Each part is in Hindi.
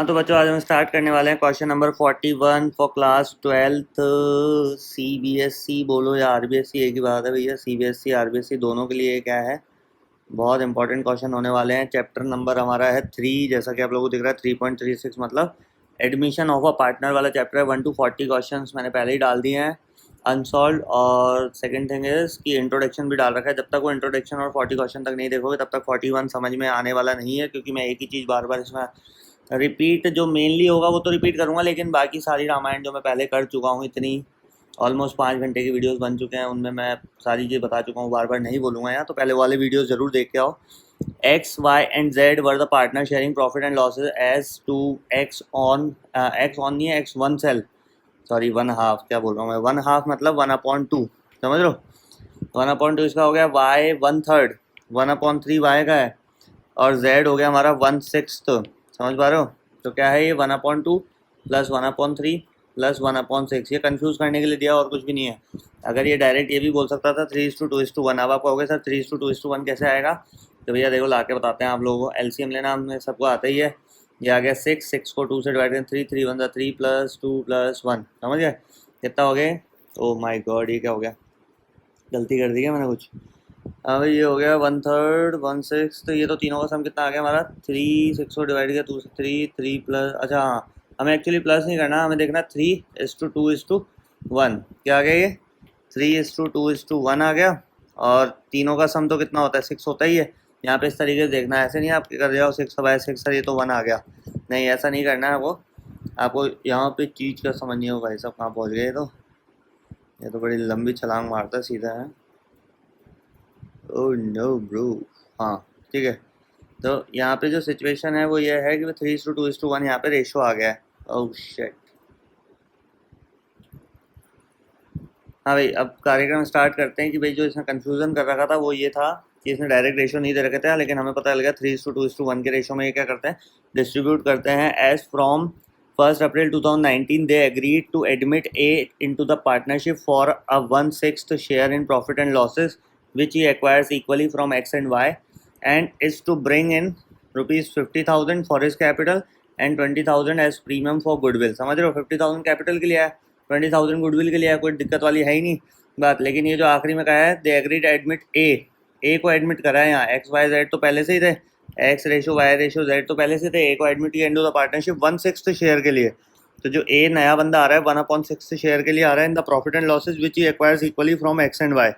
हाँ तो बच्चों आज हम स्टार्ट करने वाले हैं question number 41 for class 12th CBSE बोलो या आरबीएसई एक ही बात है भैया। सीबीएसई आरबीएसई दोनों के लिए क्या है, बहुत इंपॉर्टेंट क्वेश्चन होने वाले हैं। चैप्टर नंबर हमारा है 3, जैसा कि आप लोगों को दिख रहा है 3.36, मतलब एडमिशन ऑफ अ पार्टनर वाला चैप्टर है। 1 to 40 क्वेश्चन मैंने पहले ही डाल दिए हैं अनसॉल्व। और सेकंड थिंग इज कि इंट्रोडक्शन भी डाल रखा है। जब तक वो इंट्रोडक्शन और 40 क्वेश्चन तक नहीं देखोगे तब तक 41 समझ में आने वाला नहीं है, क्योंकि मैं एक ही चीज़ बार बार इसमें रिपीट जो मेनली होगा वो तो रिपीट करूँगा, लेकिन बाकी सारी रामायण जो मैं पहले कर चुका हूँ, इतनी ऑलमोस्ट 5 घंटे की वीडियोस बन चुके हैं, उनमें मैं सारी चीज़ बता चुका हूँ, बार बार नहीं बोलूँगा यहाँ। तो पहले वाले वीडियोस ज़रूर देख के आओ। X, Y and Z were the partner sharing profit and losses as to X on नहीं है, एक्स वन सेल, सॉरी 1/2, क्या बोल रहा हूँ मैं, 1/2 मतलब 1/2, समझ लो। 1/2 इसका हो गया, Y 1/3, 1/3 Y का है, और Z हो गया हमारा 1/6, समझ पा रहे हो। तो क्या है ये 1/2 प्लस 1/3 प्लस 1/6, ये कंफ्यूज करने के लिए दिया और कुछ भी नहीं है। अगर ये डायरेक्ट ये भी बोल सकता था 3:2:1। अब आप कहोगे सर 3:2:1 कैसे आएगा, तो भैया देखो ला के बताते हैं आप लोगों को। एलसीएम लेना हमें सबको आता ही है। ये आ गया 6 को 2 से डिवाइड करें, 3 3 1 3 प्लस 2 प्लस 1, समझ गए कितना हो गया। ओ माई गॉड, ये क्या हो गया, गलती कर दी क्या मैंने कुछ। अब ये हो गया 1/3 1/6, तो ये तो तीनों का सम कितना आ गया हमारा 3, 6 को डिवाइड किया 2 से 3 प्लस, अच्छा हाँ हमें एक्चुअली प्लस नहीं करना, हमें देखना 3:2:1। क्या आ गया ये 3:2:1 आ गया। और तीनों का सम तो कितना होता है 6 होता ही है। यहाँ पे इस तरीके से देखना है, ऐसे नहीं आप कर जाओ 6/6 सर ये तो 1 आ गया, नहीं ऐसा नहीं करना है। आपको यहाँ पे चीज़ का समझनी हो भाई साहब, कहाँ पहुँच गए। ये तो बड़ी लंबी छलांग मारता है सीधा है। ओह नो ब्रो, हाँ ठीक है। तो यहाँ पे जो सिचुएशन है वो ये है कि 3:2:1 यहाँ पे रेशो आ गया है। Oh shit. हाँ भाई, अब कार्यक्रम स्टार्ट करते हैं। कि भाई जो इसमें कंफ्यूजन कर रखा था वो ये था कि इसमें डायरेक्ट रेशो नहीं दे रखे थे, लेकिन हमें पता लगा 3:2:1 के रेशो में ये क्या करते हैं, डिस्ट्रीब्यूट करते हैं। As from 1 April 2019 they agreed to admit A into the partnership for a 1/6 share in profit and losses which he acquires equally from X and Y, and is to bring in rupees 50,000 for his capital and 20,000 as premium for goodwill। समझ रहे हो, 50,000 कैपिटल के लिए है, 20,000 गुडविल के लिए है, कोई दिक्कत वाली है ही नहीं बात। लेकिन ये जो आखिरी में कहा है दे एग्रीड एडमिट ए को एडमिट करा है यहाँ। एक्स वाई जेड तो पहले से ही थे, X ratio Y ratio Z तो पहले से थे, ए को एडमिट किया इनटू द पार्टनरशिप 1/6 शेयर के लिए। तो जो ए नया बंदा आ रहा है 1/6 शेयर के लिए आ रहा है in the profit and losses which he acquires equally from X and Y.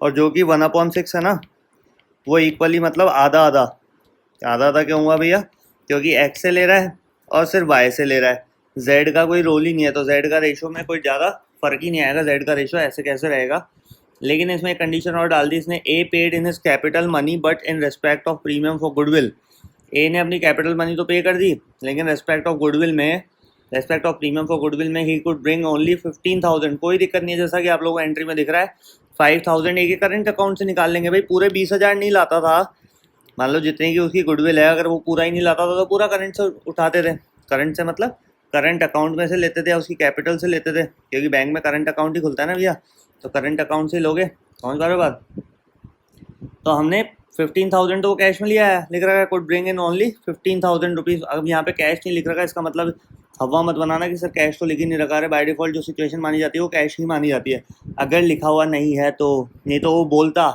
और जो कि 1/6 है ना, वो इक्वली मतलब आधा आधा। आधा आधा क्यों हुआ भैया, क्योंकि एक्स से ले रहा है और सिर्फ वाई से ले रहा है, जेड का कोई रोल ही नहीं है। तो जेड का रेशो में कोई ज़्यादा फर्क ही नहीं आएगा, जेड का रेशो ऐसे कैसे रहेगा। लेकिन इसमें एक कंडीशन और डाल दी इसने, A paid in his capital money but in respect of premium for goodwill. A ने अपनी कैपिटल मनी तो पे कर दी, लेकिन रेस्पेक्ट ऑफ गुडविल में, respect of premium for goodwill में ही कुड ब्रिंग ओनली 15,000। कोई दिक्कत नहीं है, जैसा कि आप लोगों को एंट्री में दिख रहा है 5,000 एक करंट अकाउंट से निकाल लेंगे भाई। पूरे 20,000 नहीं लाता था, मान लो जितनी की उसकी गुडविल है, अगर वो पूरा ही नहीं लाता था तो पूरा करंट से उठाते थे। करंट से मतलब करंट अकाउंट में से लेते थे या उसकी कैपिटल से लेते थे, क्योंकि बैंक में करंट अकाउंट ही खुलता है ना भैया, तो करंट अकाउंट से लोगे, समझ पा रहे हो बात। तो हमने 15,000 तो कैश में लिया है, लिख रखा है could bring in only 15,000 rupees. अब यहाँ पे कैश नहीं लिख रखा, इसका मतलब हवा मत बनाना कि सर कैश तो लिख ही नहीं रखा है। बाय डिफ़ॉल्ट जो सिचुएशन मानी जाती है वो कैश ही मानी जाती है, अगर लिखा हुआ नहीं है तो। नहीं तो वो बोलता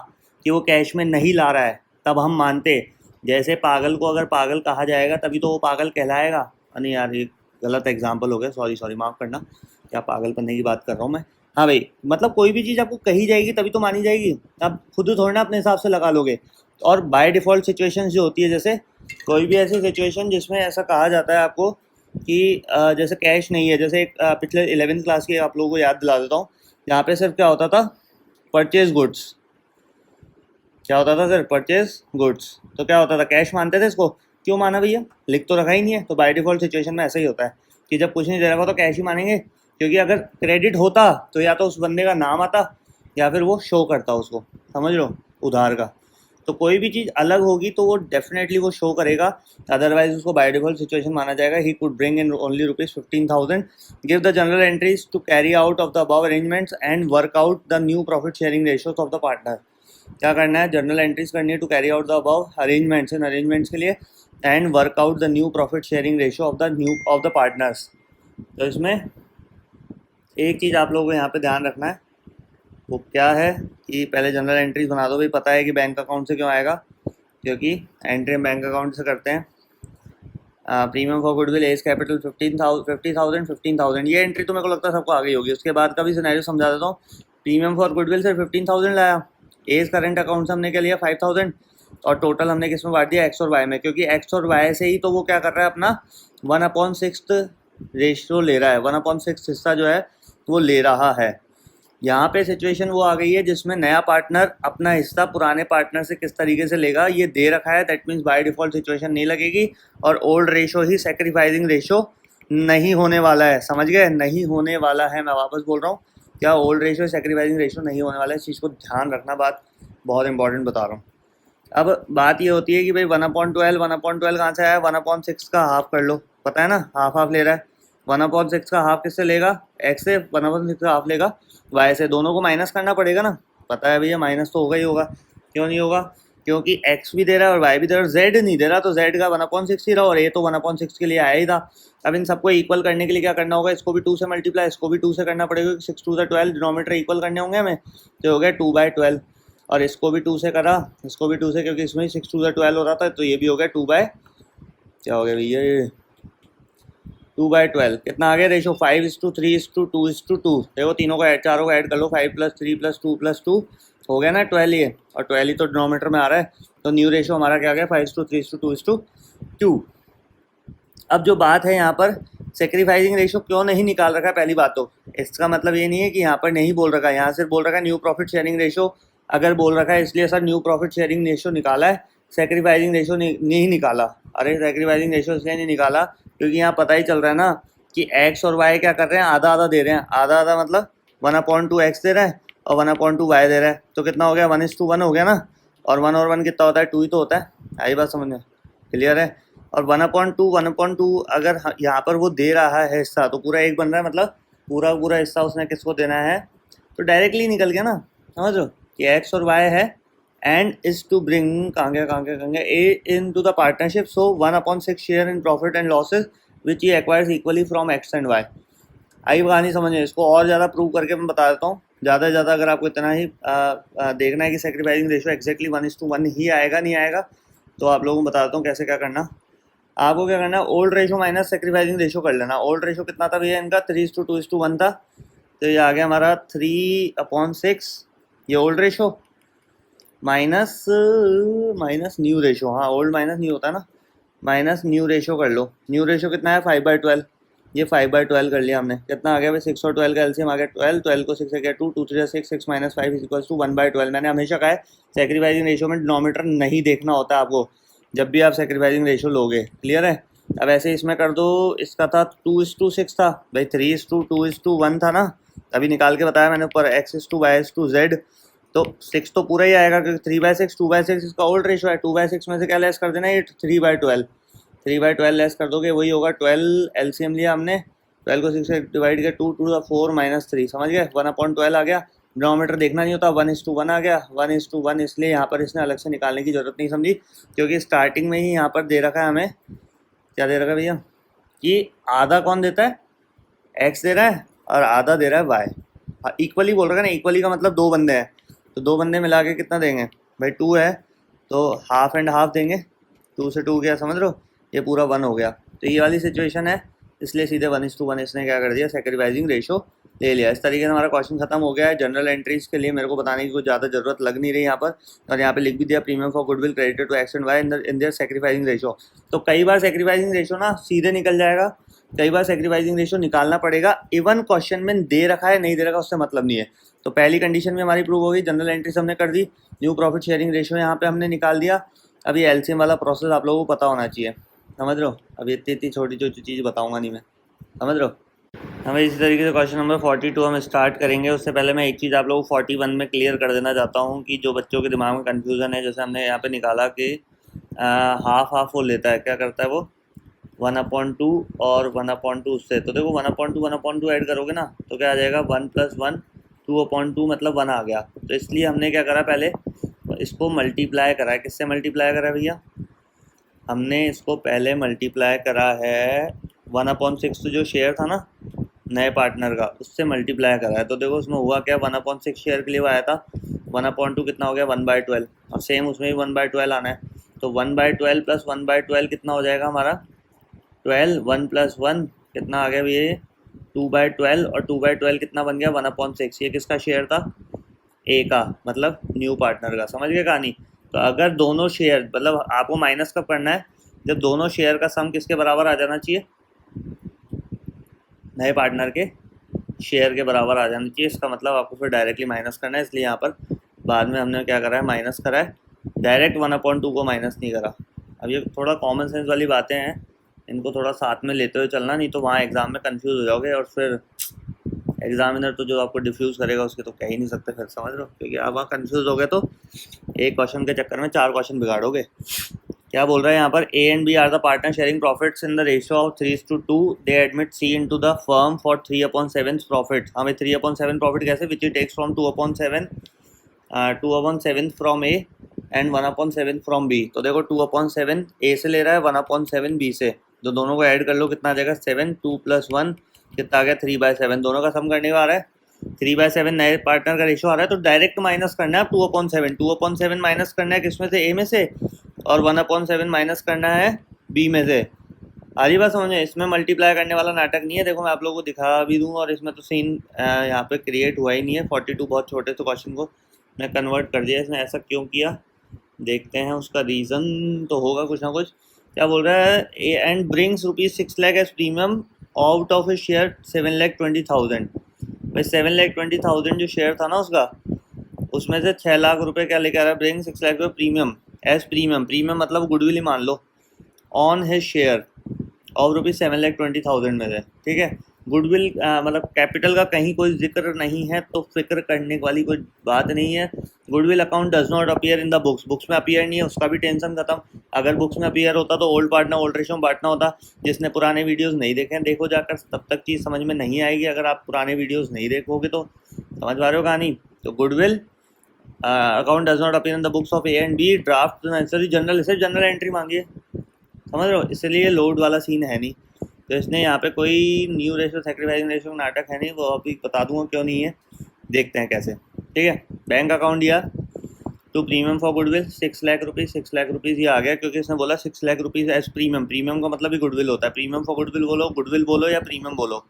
कि वो कैश में नहीं ला रहा है, तब हम मानते। जैसे पागल को अगर पागल कहा जाएगा तभी तो वो पागल कहलाएगा। नहीं यार, ये गलत एग्जाम्पल हो गया, सॉरी माफ़ करना, क्या पागल करने की बात कर रहा हूँ मैं। हाँ भाई, मतलब कोई भी चीज़ आपको कही जाएगी तभी तो मानी जाएगी, आप खुद थोड़ा ना अपने हिसाब से लगा लोगे। और बाय डिफ़ॉल्ट सिचुएशंस जो होती है, जैसे कोई भी ऐसी सिचुएशन जिसमें ऐसा कहा जाता है आपको कि जैसे कैश नहीं है, जैसे एक पिछले 11th क्लास की आप लोगों को याद दिला देता हूँ। यहाँ पे सिर्फ क्या होता था, परचेज गुड्स। क्या होता था सर, परचेज गुड्स। तो क्या होता था, कैश मानते थे इसको। क्यों माना भैया, लिख तो रखा ही नहीं है। तो बाय डिफ़ॉल्ट सिचुएशन में ऐसा ही होता है कि जब कुछ नहीं दे रखा तो कैश ही मानेंगे, क्योंकि अगर क्रेडिट होता तो या तो उस बंदे का नाम आता या फिर वो शो करता उसको, समझ लो, उधार का। तो कोई भी चीज़ अलग होगी तो वो डेफिनेटली वो शो करेगा, अदरवाइज उसको बाय डिफ़ॉल्ट सिचुएशन माना जाएगा। He could bring in only ₹15,000। Give the general entries to carry out of the above arrangements and work out the new profit sharing ratios of the partner. क्या करना है, जर्नल एंट्रीज करनी है to carry out the above arrangements. इन अरेंजमेंट्स के लिए and work out the new profit sharing ratio of the partners. तो इसमें एक चीज़ आप लोगों को यहाँ पे ध्यान रखना है, वो क्या है कि पहले जनरल एंट्रीज बना दो भाई। पता है कि बैंक अकाउंट से क्यों आएगा, क्योंकि एंट्री हम बैंक अकाउंट से करते हैं। Premium for goodwill as capital 50,000 ये एंट्री तो मेरे को लगता है सबको आ गई होगी। उसके बाद का भी सिनेरियो समझा देता हूँ। प्रीमियम फॉर गुडविल से 15,000 लाया, एज करंट अकाउंट से हमने क्या लिया 5,000, और टोटल हमने किस में बांट दिया एक्स और वाई में, क्योंकि एक्स और वाई से ही तो वो क्या कर रहा है अपना 1/6 रेशियो ले रहा है, 1/6 हिस्सा जो है वो ले रहा है। यहाँ पे सिचुएशन वो आ गई है जिसमें नया पार्टनर अपना हिस्सा पुराने पार्टनर से किस तरीके से लेगा ये दे रखा है। That means by default situation नहीं लगेगी, और ओल्ड रेशो ही सेक्रीफाइसिंग रेशो नहीं होने वाला है। समझ गए, नहीं होने वाला है। मैं वापस बोल रहा हूँ, क्या ओल्ड रेशो सेक्रीफाइसिंग रेशो नहीं होने वाला है। इस चीज़ को ध्यान रखना, बात बहुत इंपॉर्टेंट बता रहा हूँ। अब बात ये होती है कि भाई 1/12 कहाँ से आया, 1/6 का हाफ कर लो, पता है ना, हाफ हाफ ले रहा है। 1/6 का हाफ किससे लेगा, एक्स से, 1/6 का हाफ लेगा वाई से। दोनों को माइनस करना पड़ेगा ना, पता है भैया माइनस तो होगा ही होगा। क्यों नहीं होगा, क्योंकि एक्स भी दे रहा है और वाई भी दे रहा है, जेड नहीं दे रहा, तो जेड का 1/6 ही रहा, और ये तो 1/6 के लिए आया ही था। अब इन सबको इक्वल करने के लिए क्या करना होगा, इसको भी 2 से मल्टीप्लाई, इसको भी 2 से करना पड़ेगा। 6 2 12 डिनोमीटर इक्वल करने होंगे हमें, तो हो गया 2/12। और इसको भी 2 से करा, इसको भी 2 से, क्योंकि इसमें 6 2 12 हो रहा था, तो ये भी हो गया 2 बाय, क्या हो गया भैया ये 2/12। कितना आ गया रेशो, 5:3:2:2। देखो तीनों को चारों को ऐड कर लो, 5 + 3 + 2 + 2 हो गया ना 12 ये, और 12 ही तो डिनोमीटर में आ रहा है। तो न्यू रेशो हमारा क्या आ गया, 5:3:2:2। अब जो बात है यहाँ पर, सेक्रीफाइसिंग रेशो क्यों नहीं निकाल रखा है, पहली बात तो इसका मतलब ये नहीं है कि यहाँ पर नहीं बोल रखा है, यहाँ सिर्फ बोल रखा है न्यू प्रॉफिट शेयरिंग रेशो। अगर बोल रखा है इसलिए sir new profit sharing ratio निकाला है, सेक्रीफाइसिंग रेशो नहीं निकाला। अरे सेक्रीफाइसिंग रेशो इसलिए नहीं निकाला क्योंकि यहाँ पता ही चल रहा है ना कि एक्स और वाई क्या कर रहे हैं, आधा आधा दे रहे हैं। आधा आधा मतलब 1/2 एक्स दे रहा है और 1/2 वाई दे रहा है, तो कितना हो गया, 1:1 हो गया ना। और 1 और 1 कितना होता है, 2 ही तो होता है। आई बात समझ में, क्लियर है। और 1/2 अगर यहाँ पर वो दे रहा है हिस्सा, तो पूरा एक बन रहा है, मतलब पूरा पूरा हिस्सा उसने किसको देना है, तो डायरेक्टली निकल गया ना, समझ लो कि एक्स और वाई है, एंड इज टू ब्रिंग कहाँ गया A into the partnership. So 1/6 share in profit and losses which he acquires equally from X and Y. आई कहानी समझिए, इसको और ज़्यादा प्रूव करके मैं बता देता हूँ। ज़्यादा से ज़्यादा अगर आपको इतना ही देखना है कि सेक्रीफाइसिंग रेशो एक्जैक्टली 1:1 ही आएगा नहीं आएगा, तो आप लोगों को बता देता हूँ कैसे क्या करना। आपको क्या करना है, old ratio minus sacrificing ratio कर लेना। ओल्ड रेशो कितना था भैया इनका, 3:2:1 था, तो ये आ गया हमारा 3/6, ये old ratio minus new ratio. हाँ, ओल्ड माइनस न्यू होता है ना, माइनस न्यू रेशो कर लो। न्यू रेशो कितना है, 5/12। ये 5/12 कर लिया हमने, कितना आ गया भाई, 6 और 12 का एलसीएम आ गया 12। 12 को 6 से गया 2, 2 3 6, 6 - 5 = 1/12। मैंने हमेशा कहा है सेक्रीफाइसिंग रेशो में डिनोमीटर नहीं देखना होता आपको जब भी आप सेक्रीफाइसिंग रेशो लोगे, क्लियर है। अब ऐसे इसमें कर दो, इसका था 2:6 था भाई, 3:2:1 था ना, अभी निकाल के बताया मैंने ऊपर, x:y:z, तो 6 तो पूरा ही आएगा क्योंकि 3/6, 2/6 इसका ओल्ड रेशो है। 2/6 में से क्या लेस कर देना, ये 3/12, 3/12 लेस कर दोगे, वही होगा 12। एलसीएम लिया हमने, 12 को 6 से डिवाइड किया, 2 2 4 - 3, समझ गए, 1/12 आ गया। डिनोमीटर देखना नहीं होता, 1:1 आ गया, 1:1। इसलिए यहाँ पर इसने अलग से निकालने की जरूरत नहीं समझी, क्योंकि स्टार्टिंग में ही यहाँ पर दे रखा है हमें, क्या दे रखा है भैया, कि आधा कौन देता है, एक्स दे रहा है, और आधा दे रहा है वाई। इक्वली बोल रखा है ना, इक्वली का मतलब 2 बंदे हैं, तो 2 बंदे मिला के कितना देंगे भाई, 2 है तो हाफ एंड हाफ देंगे, 2 से 2 गया, समझ लो, ये पूरा 1 हो गया। तो ये वाली सिचुएशन है, इसलिए सीधे 1:1 इसने क्या कर दिया, सेक्रीफाइसिंग रेशो ले लिया। इस तरीके से हमारा क्वेश्चन खत्म हो गया है। जनरल एंट्रीज के लिए मेरे को बताने की कुछ ज़्यादा जरूरत लग नहीं रही यहाँ पर, और यहाँ पे लिख भी दिया premium for goodwill credited to X and Y in their sacrificing ratio. तो कई बार सेक्रीफाइसिंग रेशो ना सीधे निकल जाएगा, कई बार सेक्रीफाइसिंग रेशो निकालना पड़ेगा। इवन क्वेश्चन में दे रखा है नहीं दे रखा उससे मतलब नहीं है। तो पहली कंडीशन भी हमारी प्रूव होगी, जनरल एंट्रीज हमने कर दी, न्यू प्रॉफिट शेयरिंग रेशो यहाँ पे हमने निकाल दिया। अब ये एलसीएम वाला प्रोसेस आप लोगों को पता होना चाहिए, समझ रहे हो। अब इतनी छोटी छोटी चीज़ बताऊंगा नहीं मैं, समझ रहे हो। हमें इसी तरीके से क्वेश्चन नंबर 42 हम स्टार्ट करेंगे। उससे पहले मैं एक चीज़ आप लोगों को 41 में क्लियर कर देना चाहता हूँ कि जो बच्चों के दिमाग में कन्फ्यूज़न है, जैसे हमने यहाँ पे निकाला कि हाफ हाफ वो लेता है, क्या करता है वो 1/2 और 1/2 उससे। तो देखो 1/2 ऐड करोगे ना तो क्या आ जाएगा, 1 + 1 2/2 मतलब 1 आ गया। तो इसलिए हमने क्या करा, पहले इसको मल्टीप्लाई करा है, किससे मल्टीप्लाई करा भैया, हमने इसको पहले मल्टीप्लाई करा है 1/6 जो शेयर था ना नए पार्टनर का, उससे मल्टीप्लाई करा है। तो देखो उसमें हुआ क्या, 1/6 शेयर के लिए वो आया था 1/2 कितना हो गया 1/12, और सेम उसमें भी 1/12 आना है। तो 1/12 प्लस 1/12 कितना हो जाएगा हमारा 12, 1 + 1 कितना आ गया भैया 2/12, और 2/12 कितना बन गया 1/6। ये किसका शेयर था, ए का, मतलब न्यू पार्टनर का। समझ गए कहानी। तो अगर दोनों शेयर, मतलब आपको माइनस कब करना है, जब दोनों शेयर का सम किसके बराबर आ जाना चाहिए, नए पार्टनर के शेयर के बराबर आ जाना चाहिए। इसका मतलब आपको फिर डायरेक्टली माइनस करना है, इसलिए यहाँ पर बाद में हमने क्या करा है माइनस करा है, डायरेक्ट 1/2 को माइनस नहीं करा। अब ये थोड़ा कॉमन सेंस वाली बातें हैं, इनको थोड़ा साथ में लेते हुए चलना, नहीं तो वहाँ एग्ज़ाम में कंफ्यूज हो जाओगे, और फिर एग्जामिनर तो जो आपको डिफ्यूज़ करेगा उसके तो कह ही नहीं सकते फिर, समझ लो। क्योंकि आप वहाँ कंफ्यूज हो गए तो एक क्वेश्चन के चक्कर में 4 क्वेश्चन बिगाड़ोगे। क्या बोल रहा है यहाँ पर, A and B are the partner sharing profits in the ratio of 3:2। They admit C into the firm for 3/7 profit. हमें 3/7 प्रॉफिट कैसे, which it takes from 2/7 from A and 1/7 from B. तो देखो 2/7 ए से ले रहा है, 1/7 बी से, तो दोनों को ऐड कर लो कितना आ जाएगा 7, 2 + 1 कितना आ गया 3/7। दोनों का सम करने को आ रहा है 3/7, नए पार्टनर का रेशियो आ रहा है, तो डायरेक्ट माइनस करना है 2/7। 2/7 माइनस करना है किसमें से, ए में से, और 1/7 माइनस करना है बी में से। आ रही बात समझ में, इसमें मल्टीप्लाई करने वाला नाटक नहीं है। देखो मैं आप लोगों को दिखा भी दूँ, और इसमें तो सीन यहाँ पे क्रिएट हुआ ही नहीं है। 42 बहुत छोटे से क्वेश्चन को मैं कन्वर्ट कर दिया। इसने ऐसा क्यों किया, देखते हैं उसका रीज़न तो होगा कुछ ना कुछ। क्या बोल रहा है, A and brings ₹6 lakh as premium out of a share 7,20,000। भाई 7,20,000 जो शेयर था ना उसका, उसमें से 6 लाख रुपए क्या लेके आ रहा है, ब्रिंग 6 लाख रुपये प्रीमियम एज प्रीमियम। प्रीमियम मतलब गुडविल ही मान लो, ऑन हिज शेयर ऑफ ₹7,20,000 में से, ठीक है। गुडविल मतलब कैपिटल का कहीं कोई जिक्र नहीं है, तो फिक्र करने वाली कोई बात नहीं है। Goodwill account does not appear in the books, books में अपीयर नहीं है, उसका भी टेंशन खत्म। अगर बुक्स में अपीयर होता तो ओल्ड पार्टनर ओल्ड रेशो में बांटना होता। जिसने पुराने वीडियोस नहीं देखे हैं देखो जाकर, तब तक चीज़ समझ में नहीं आएगी अगर आप पुराने वीडियोस नहीं देखोगे तो। समझ पा रहे हो कहानी। तो goodwill account does not appear in the books of A and B, draft necessary general, सिर्फ जनरल एंट्री मांगी है, समझ रहे हो, इसलिए लोड वाला सीन है नहीं। तो इसने यहाँ पे कोई न्यू रेशो सेक्रीफाइसिंग रेशो नाटक है नहीं, वो अभी बता दूंगा क्यों नहीं है, देखते हैं कैसे, ठीक है। बैंक अकाउंट दिया to premium for goodwill 6 lakh rupees, 6 lakh rupees ये आ गया क्योंकि इसने बोला 6 lakh rupees as premium. Premium का मतलब ही गुडविल होता है। प्रीमियम फॉर गुडविल बोलो, गुडविल बोलो या प्रीमियम बोलो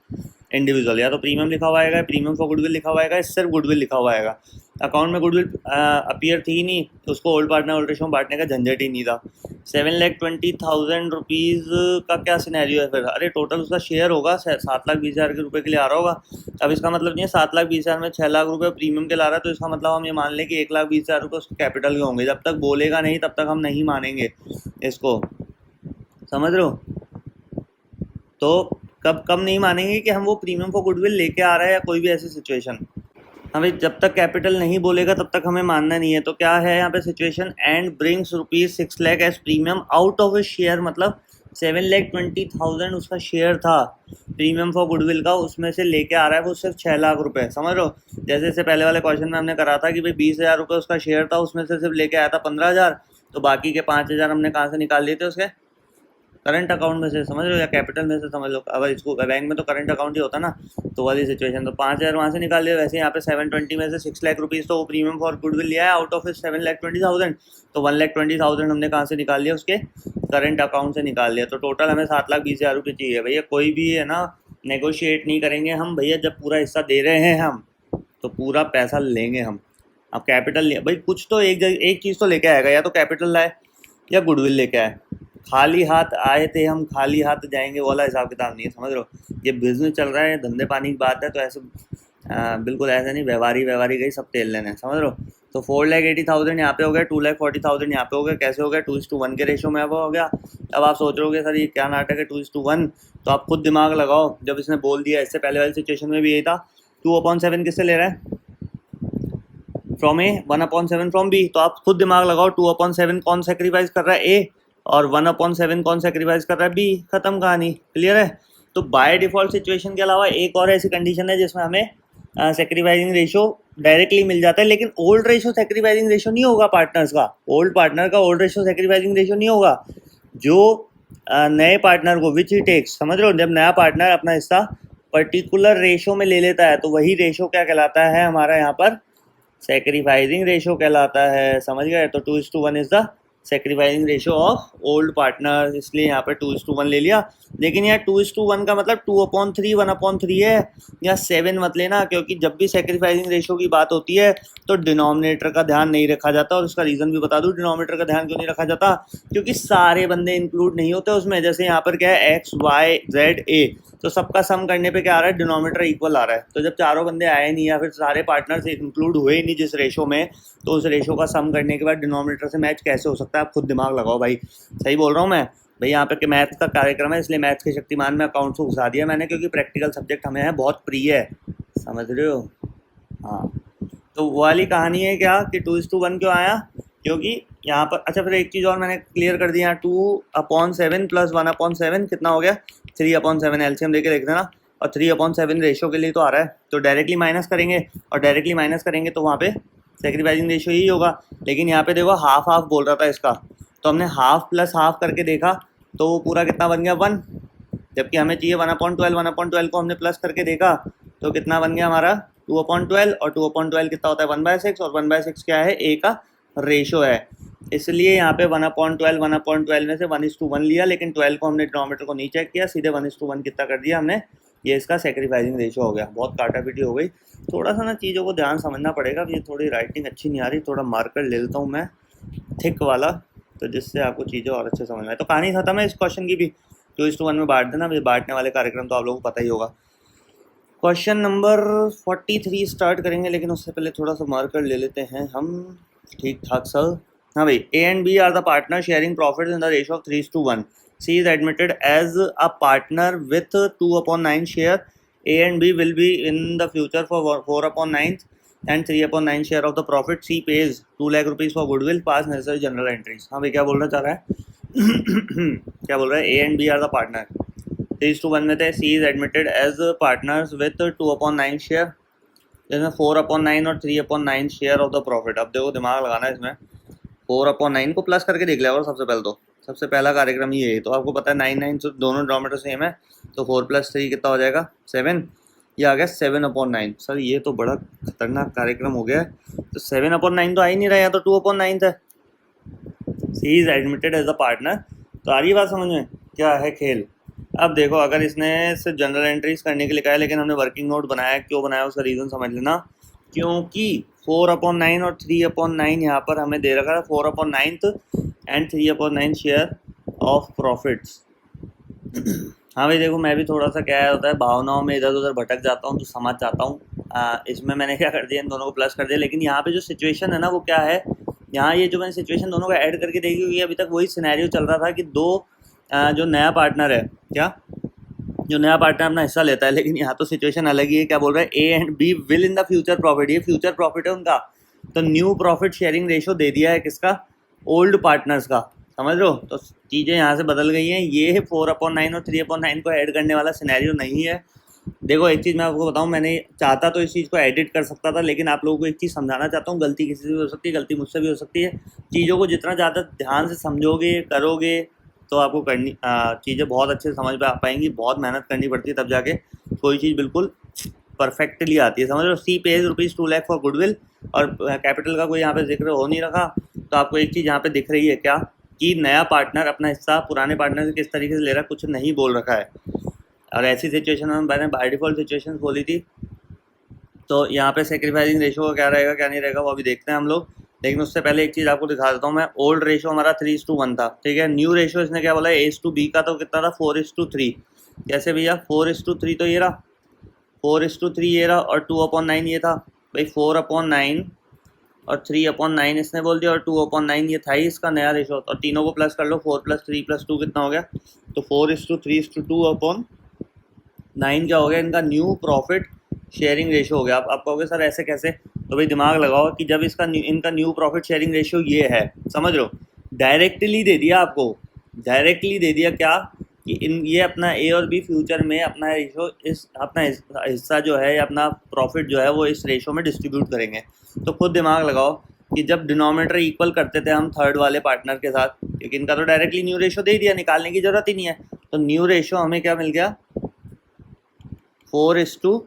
इंडिविजुअल, या तो प्रीमियम लिखा हुआ आएगा, प्रीमियम फॉर गुडविल लिखा हुआ आएगा, सिर्फ गुडविल लिखा हुआ आएगा। अकाउंट में गुडविल अपीयर थी ही नहीं, तो उसको ओल्ड पार्टनर ओल्ड रेशो में बांटने का झंझट ही नहीं था। 7,20,000 रुपीज़ का क्या सिनेरियो है फिर, अरे टोटल उसका शेयर होगा 7,20,000 के रुपये के लिए आ रहा होगा। अब इसका मतलब नहीं है 7,20,000 में 6 लाख रुपये प्रीमियम के ला रहा है, तो इसका मतलब हम ये मान लें कि 1,20,000 रुपये उसके कैपिटल के होंगे। जब तक बोलेगा नहीं तब तक हम नहीं मानेंगे इसको, समझ रहे हो। तो कब नहीं मानेंगे कि हम वो प्रीमियम फॉर गुडविल लेके आ रहे हैं, या कोई भी ऐसी सिचुएशन, हमें जब तक कैपिटल नहीं बोलेगा तब तक हमें मानना नहीं है। तो क्या है यहाँ पे situation, and brings ₹6 lakh as premium out of a share, मतलब 7,20,000 उसका शेयर था प्रीमियम फॉर गुडविल का, उसमें से लेके आ रहा है वो सिर्फ 6 लाख रुपए। समझ लो, जैसे इससे पहले वाले क्वेश्चन में हमने करा था कि भाई 20,000 रुपये उसका शेयर था, उसमें से सिर्फ लेके आया था 15,000, तो बाकी के 5,000 हमने कहाँ से निकाल लिए थे, उसके करंट अकाउंट में से, समझ लो, या कैपिटल में से समझ लो। अब इसको बैंक में तो करंट अकाउंट ही होता ना, तो वाली सिचुएशन। तो 5,000 वहाँ से निकाल लिया। वैसे यहाँ पे 720 में से 6 लाख रुपीज़ तो वो प्रीमियम फॉर गुडविल लिया है, आउट ऑफ 7,20,000, तो 1,20,000 हमने कहाँ से निकाल लिया, उसके करंट अकाउंट से निकाल लिया। तो टोटल हमें 7,20,000 रुपये चाहिए भैया। कोई भी है ना नेगोशिएट नहीं करेंगे हम भैया, जब पूरा हिस्सा दे रहे हैं हम तो पूरा पैसा लेंगे हम। अब कैपिटल लिया भाई, कुछ तो एक चीज़ तो लेके आएगा, या तो कैपिटल लाए या गुडविल लेके आए। खाली हाथ आए थे हम खाली हाथ जाएंगे वाला हिसाब किताब नहीं है, समझ लो। ये बिजनेस चल रहा है, धंधे पानी की बात है, तो ऐसे बिल्कुल ऐसा नहीं व्यवहारी गई सब तेल लेने, समझ लो। तो 4,80,000 यहाँ पे हो गया, 2,40,000 यहाँ पे हो गया। कैसे हो गया, 2:1 के रेशो में अब हो गया। अब आप सोच रहे हो सर ये क्या नाटक है 2:1, तो आप खुद दिमाग लगाओ। जब इसने बोल दिया, इससे पहले वाली सिचुएशन में भी यही था, 2/7 किससे ले रहा है, फ्रॉम ए, 1/7 फ्रॉम बी। तो आप खुद दिमाग लगाओ, 2/7 कौन सेक्रीफाइस कर रहा है, ए, और 1/7 कौन सेक्रीफाइस कर रहा है, बी। खत्म कहानी, क्लियर है। तो बाय डिफॉल्ट सिचुएशन के अलावा एक और ऐसी कंडीशन है जिसमें हमें सेक्रीफाइसिंग रेशो डायरेक्टली मिल जाता है, लेकिन ओल्ड रेशो सेक्रीफाइसिंग रेशो नहीं होगा पार्टनर्स का। ओल्ड पार्टनर का ओल्ड रेशो सेक्रीफाइसिंग रेशो नहीं होगा। जो नए पार्टनर को विच ही टेक्स, समझ रहे हो, जब नया पार्टनर अपना हिस्सा पर्टिकुलर रेशो में ले लेता है तो वही रेशो क्या कहलाता है हमारा यहाँ पर, सेक्रीफाइसिंग रेशो कहलाता है, समझ गए। तो 2:1 is the sacrificing ratio of old partner, इसलिए यहाँ पे 2:1 ले लिया। लेकिन यार 2:1 का मतलब 2/3 1/3 है, या 7 मत लेना, क्योंकि जब भी सेक्रीफाइसिंग रेशो की बात होती है तो डिनोमिनेटर का ध्यान नहीं रखा जाता। और उसका रीज़न भी बता दूँ डिनोमिनेटर का ध्यान क्यों नहीं रखा जाता, क्योंकि सारे बंदे इंक्लूड नहीं होते उसमें। जैसे यहाँ पर क्या है XYZ A, तो सबका सम करने पे क्या आ रहा है, डिनोमिनेटर इक्वल आ रहा है। तो जब चारों बंदे आए नहीं या फिर सारे पार्टनर्स इंक्लूड हुए नहीं जिस रेशो में, तो उस रेशो का सम करने के बाद डिनोमिनेटर से मैच कैसे हो सकता है, आप खुद दिमाग लगाओ भाई। सही बोल रहा हूँ मैं भाई, यहाँ पे कि मैथ्स का कार्यक्रम है, इसलिए मैथ्स के शक्तिमान में अकाउंट्स को घुसा दिया मैंने, क्योंकि प्रैक्टिकल सब्जेक्ट हमें है बहुत प्रिय है, समझ रहे हो। हाँ, तो वो वाली कहानी है क्या कि 2:1 क्यों आया, क्योंकि यहाँ पर अच्छा फिर एक चीज़ और मैंने क्लियर कर दी यहाँ, 2/7 + 1/7 कितना हो गया, 3/7, एलसीएम लेके लिख देना। और 3/7 रेशो के लिए तो आ रहा है, तो डायरेक्टली माइनस करेंगे, और डायरेक्टली माइनस करेंगे तो वहाँ पे सेक्रीफाइसिंग रेशो ही होगा। लेकिन यहाँ पे देखो हाफ हाफ बोल रहा था इसका, तो हमने हाफ प्लस हाफ करके देखा, तो वो पूरा कितना बन गया 1, जबकि हमें चाहिए 1/12। 1/12 को हमने प्लस करके देखा तो कितना बन गया हमारा 2/12, और 2/12 कितना होता है 1/6, और 1/6 क्या है, ए का रेशो है। इसलिए यहाँ पे 1/12 में से 1:1 लिया, लेकिन 12 को हमने डिनोमिनेटर को नहीं चेक किया, सीधे 1:1 कितना कर दिया हमने, ये इसका सेक्रीफाइसिंग रेशो हो गया। बहुत काटापीटी हो गई, थोड़ा सा ना चीज़ों को ध्यान समझना पड़ेगा। ये थोड़ी राइटिंग अच्छी नहीं आ रही, थोड़ा मार्कर ले लेता हूँ मैं थिक वाला, तो जिससे आपको चीज़ें और अच्छे समझ में आए। तो कहानी खत्म है इस क्वेश्चन की भी, 2:1 में बांट देना। बांटने वाले कार्यक्रम तो आप लोगों को पता ही होगा। क्वेश्चन नंबर 43 स्टार्ट करेंगे, लेकिन उससे पहले थोड़ा सा मार्कर ले लेते हैं हम, ठीक ठाक सर। हाँ भाई, A and B are the partner sharing profit in the ratio of 3:1। C is admitted as a partner with 2/9 share. A and B will be in the future for 4/9 and 3/9 share of the profit. C pays 2 lakh rupees for goodwill. Pass necessary general entries। हाँ भाई, क्या बोलना चाह रहा है क्या बोल रहा है, A and B are the partner, 3:1 में थे। C is admitted as partners with 2/9 share, जिसमें 4/9 और 3/9 शेयर ऑफ द प्रॉफिट। अब देखो दिमाग लगाना है इसमें, 4/9 को प्लस करके देख लिया और सबसे पहले तो सबसे पहला कार्यक्रम ये है। तो आपको पता है 9 तो दोनों डिनोमिनेटर सेम है, तो 4 + 3 कितना हो जाएगा 7, ये आ गया 7/9। सर ये तो बड़ा खतरनाक कार्यक्रम हो गया, तो 7/9 तो आ ही नहीं रहा, या तो 2/9 था। C is admitted as a partner, तो आ रही बात समझ में, क्या है खेल। अब देखो अगर इसने सिर्फ जनरल एंट्रीज करने के लिए कहा है, लेकिन हमने वर्किंग नोट बनाया, क्यों बनाया उसका रीज़न समझ लेना। क्योंकि 4/9 और 3/9 यहाँ पर हमें दे रखा है, 4/9 एंड 3/9 शेयर ऑफ प्रॉफिट्स। हाँ भाई देखो, मैं भी थोड़ा सा क्या होता है भावनाओं में इधर उधर भटक जाता हूँ, तो समझ जाता हूँ। इसमें मैंने क्या कर दिया, इन दोनों को प्लस कर दिया। लेकिन यहाँ पे जो सिचुएशन है ना वो क्या है, यहाँ ये जो मैंने सिचुएशन दोनों को ऐड करके देखी हुई है, अभी तक वही सिनेरियो चल रहा था कि जो नया पार्टनर है, क्या जो नया पार्टनर अपना हिस्सा लेता है। लेकिन यहाँ तो सिचुएशन अलग ही है, क्या बोल रहा है, A and B will in the future profit, ये फ्यूचर प्रॉफिट है उनका। तो न्यू प्रॉफिट शेयरिंग रेशो दे दिया है किसका, ओल्ड पार्टनर्स का, समझ लो। तो चीज़ें यहाँ से बदल गई हैं, ये 4/9 और 3/9 को ऐड करने वाला सिनेरियो नहीं है। देखो एक चीज़ मैं आपको बताऊँ, मैंने चाहता तो इस चीज़ को एडिट कर सकता था, लेकिन आप लोगों को एक चीज़ समझाना चाहता हूँ, गलती किसी से भी हो सकती है, गलती मुझसे भी हो सकती है। चीज़ों को जितना ज़्यादा ध्यान से समझोगे करोगे तो आपको करनी चीज़ें बहुत अच्छे से समझ में आ पाएंगी। बहुत मेहनत करनी पड़ती है तब जाके कोई चीज़ बिल्कुल परफेक्टली आती है, समझ लो। सी पेज ₹2 लाख फॉर गुडविल, और कैपिटल का कोई यहाँ पे जिक्र हो नहीं रखा। तो आपको एक चीज़ यहाँ पे दिख रही है क्या, कि नया पार्टनर अपना हिस्सा पुराने पार्टनर से किस तरीके से ले रहा है, कुछ नहीं बोल रखा है। और ऐसी सिचुएशन में मैंने बाय डिफ़ॉल्ट सिचुएशन बोली थी। तो यहाँ पे सेक्रीफाइसिंग रेशो का क्या रहेगा क्या नहीं रहेगा वो अभी देखते हैं हम लोग। लेकिन उससे पहले एक चीज़ आपको दिखा देता हूँ मैं। ओल्ड रेशो हमारा 3:1 था, ठीक है। न्यू रेशो इसने क्या बोला है, A/B का, तो कितना था 4:3। कैसे भैया 4:3, तो ये रहा 4:3 ये रहा, और 2/9 ये था भाई। 4/9 और 3/9 इसने बोल दिया, और 2/9 ये था ही इसका नया रेशो। और तीनों को प्लस कर लो, 4 + 3 + 2 कितना हो गया, तो 4:3:2/9 क्या हो गया इनका न्यू प्रॉफिट शेयरिंग रेशो हो गया। आप कहोगे सर ऐसे कैसे, तो भाई दिमाग लगाओ कि जब इनका न्यू प्रॉफिट शेयरिंग रेशो ये है, समझ लो, डायरेक्टली दे दिया आपको, डायरेक्टली दे दिया क्या, कि ये अपना ए और बी फ्यूचर में अपना रेशो अपना हिस्सा जो है या अपना प्रॉफिट जो है वो इस रेशो में डिस्ट्रीब्यूट करेंगे। तो खुद दिमाग लगाओ कि जब डिनोमिनेटर इक्वल करते थे हम थर्ड वाले पार्टनर के साथ, क्योंकि इनका तो डायरेक्टली न्यू रेशो दे दिया, निकालने की जरूरत ही नहीं है, तो न्यू रेशो हमें क्या मिल गया 4:3,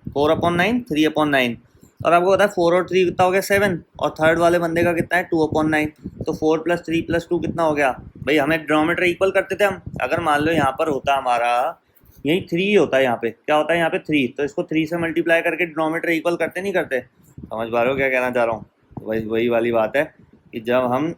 4/9, 3/9। और आपको पता है 4 और 3 कितना हो गया 7, और थर्ड वाले बंदे का कितना है 2/9, तो 4 + 3 + 2 कितना हो गया भाई, हमें डिनोमिनेटर इक्वल करते थे हम। अगर मान लो यहाँ पर होता हमारा यही 3 होता है, यहाँ पे क्या होता है यहाँ पे 3, तो इसको 3 से मल्टीप्लाई करके डिनोमिनेटर इक्वल करते नहीं करते, समझ पा रहे हो क्या कहना चाह रहा हूँ। वही वाली बात है कि जब हम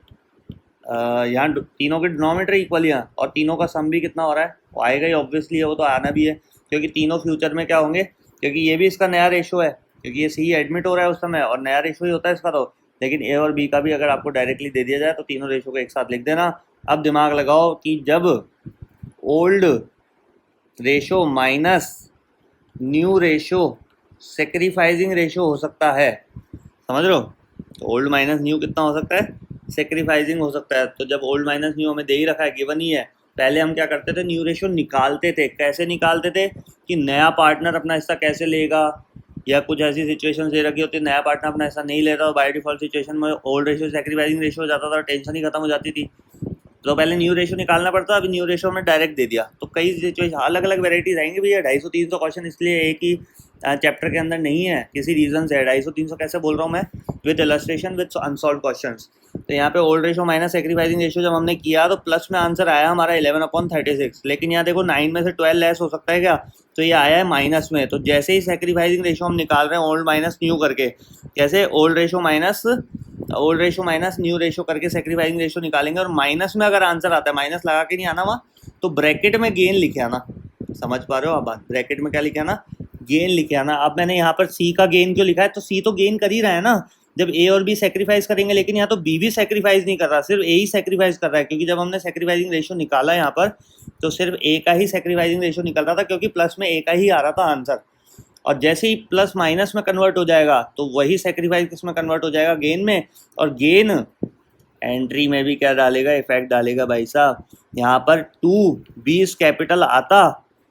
यहाँ तीनों के डिनोमिनेटर इक्वल ही हैं और तीनों का सम भी कितना हो रहा है, वो आएगा ही ऑब्वियसली है, वो तो आना भी है, क्योंकि तीनों फ्यूचर में क्या होंगे, क्योंकि ये भी इसका नया रेशो है, क्योंकि ये सी एडमिट हो रहा है उस समय और नया रेशो ही होता है इसका तो। लेकिन ए और बी का भी अगर आपको डायरेक्टली दे दिया जाए तो तीनों रेशो को एक साथ लिख देना। अब दिमाग लगाओ कि जब old ratio minus new ratio sacrificing ratio हो सकता है, समझ लो, तो ओल्ड माइनस न्यू कितना हो सकता है, सेक्रीफाइजिंग हो सकता है। तो जब ओल्ड माइनस न्यू हमें दे ही रखा है, गिवन ही है, पहले हम क्या करते थे, न्यू रेशो निकालते थे। कैसे निकालते थे कि नया पार्टनर अपना हिस्सा कैसे लेगा, या कुछ ऐसी सिचुएशन दे रखी होती है नया पार्टनर अपना हिस्सा नहीं लेता, बाय डिफॉल्ट सिचुएशन में ओल्ड रेशो सेक्रीफाइजिंग रेशो हो जाता था, टेंशन ही खत्म हो जाती थी। तो पहले न्यू रेशो निकालना पड़ता, अभी न्यू रेशो में डायरेक्ट दे दिया। तो कई सिचुएशन अलग अलग वेराइटीज आएंगी भैया, 250-300 क्वेश्चन इसलिए एक ही चैप्टर के अंदर नहीं है, किसी रीजन से है 250-300 कैसे बोल रहा हूँ मैं, with illustration with unsolved questions. तो यहाँ पे old ratio minus sacrificing ratio जब हमने किया तो प्लस में आंसर आया हमारा 11/36, लेकिन यहाँ देखो 9 में से 12 लेस हो सकता है क्या, तो ये आया है माइनस में। तो जैसे ही सेक्रीफाइजिंग रेशो हम निकाल रहे हैं ओल्ड माइनस न्यू करके, कैसे old ratio minus new ratio करके सेक्रीफाइजिंग रेशो निकालेंगे, और माइनस में अगर आंसर आता है, माइनस लगा के नहीं आना वहाँ, तो ब्रैकेट में गेन लिखे आना, समझ पा रहे हो आप बात, ब्रैकेट में क्या लिखे आना, गेन लिखे आना। अब मैंने यहाँ पर सी का गेन क्यों लिखा है, तो सी तो गेन कर ही रहा है ना जब ए और बी सेक्रीफाइस करेंगे, लेकिन यहाँ तो बी भी सेक्रीफाइस नहीं कर रहा, सिर्फ ए ही सेक्रीफाइस कर रहा है, क्योंकि जब हमने सेक्रीफाइजिंग रेशो निकाला यहाँ पर तो सिर्फ ए का ही सेक्रीफाइजिंग रेशो निकल रहा था, क्योंकि प्लस में ए का ही आ रहा था आंसर। और जैसे ही प्लस माइनस में कन्वर्ट हो जाएगा तो वही सेक्रीफाइस किस में कन्वर्ट हो जाएगा, गेन में। और गेन एंट्री में भी क्या डालेगा, इफेक्ट डालेगा भाई साहब। यहाँ पर 2 कैपिटल आता